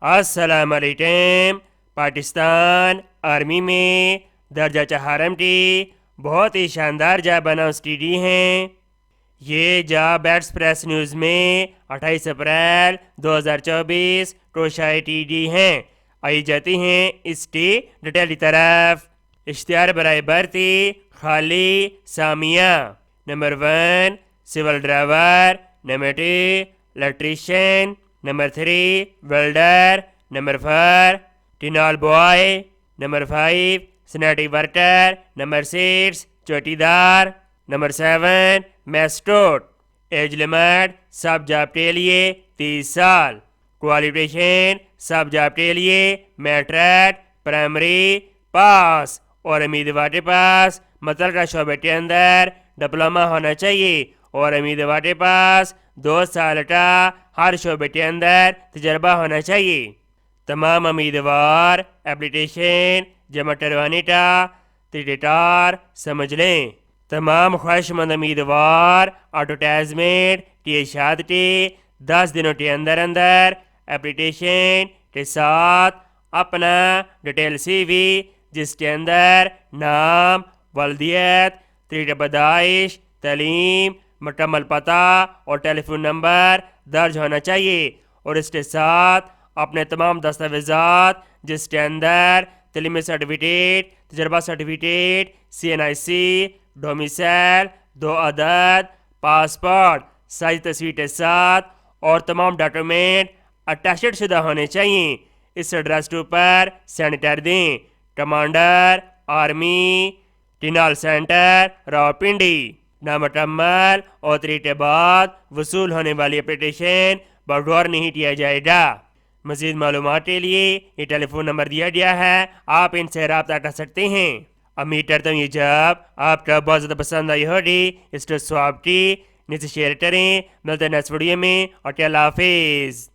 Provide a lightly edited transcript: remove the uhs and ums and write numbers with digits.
السلام علیکم۔ پاکستان آرمی میں درجہ چہارم کی بہت ہی شاندار جاب اناؤنس کی گئی ہیں۔ یہ جاب ایکسپریس نیوز میں 28 اپریل 2024 کو شائع کی گئی ہیں۔ آئی جاتی ہیں اس کی ڈیٹیل کی طرف۔ اشتہار برائے بھرتی خالی سامیہ۔ نمبر 1 سول ڈرائیور، نمبر 2 الیکٹریشین، نمبر 3 ویلڈر، نمبر 4 ٹینال بوائے، نمبر 5 سینیٹری ورکر، نمبر 6 چوٹیدار، نمبر 7 میسٹوٹ۔ ایج لمٹ سب جاب کے لیے 30 سال۔ کوالیفیکیشن سب جاب کے لیے میٹرک پرائمری پاس اور امیدوار کے پاس متعلقہ شعبے کے اندر ڈپلومہ ہونا چاہیے اور امیدوار کے پاس 2 سال کا ہر شعبے کے اندر تجربہ ہونا چاہیے۔ تمام امیدوار اپلیکیشن جمع کروانے کا طریقہ کار سمجھ لیں۔ تمام خواہش مند امیدوار ایڈورٹائزمنٹ کی اشاعت کے 10 دنوں کے اندر اپلیکیشن کے ساتھ اپنا ڈیٹیل سی وی جس کے اندر نام، والدیت، طریقہ پیدائش، تعلیم، مکمل پتہ اور ٹیلی فون نمبر درج ہونا چاہیے اور اس کے ساتھ اپنے تمام دستاویزات جس کے اندر تعلیمی سرٹیفکیٹ، تجربہ سرٹیفکیٹ، CNIC، ڈومیسائل، 2 عدد، پاسپورٹ سائز تصویر کے ساتھ اور تمام ڈاکومنٹ اٹیچڈ شدہ ہونے چاہیے۔ اس ایڈریس کے اوپر سینڈ کر دیں۔ کمانڈر آرمی، ٹینال سینٹر، راولپنڈی۔ نامکمل اور 3 کے بعد وصول ہونے والی اپلیکیشن بغور نہیں کیا جائے گا۔ مزید معلومات کے لیے یہ ٹیلی فون نمبر دیا گیا ہے، آپ ان سے رابطہ کر سکتے ہیں۔ امید کرتا ہوں یہ جاب آپ کا بہت زیادہ پسند آئی ہوگی۔ اس کو سواب کی نیچے شیئر کریں۔ ملتے ہیں نیکسٹ ویڈیو میں، اور اللہ حافظ۔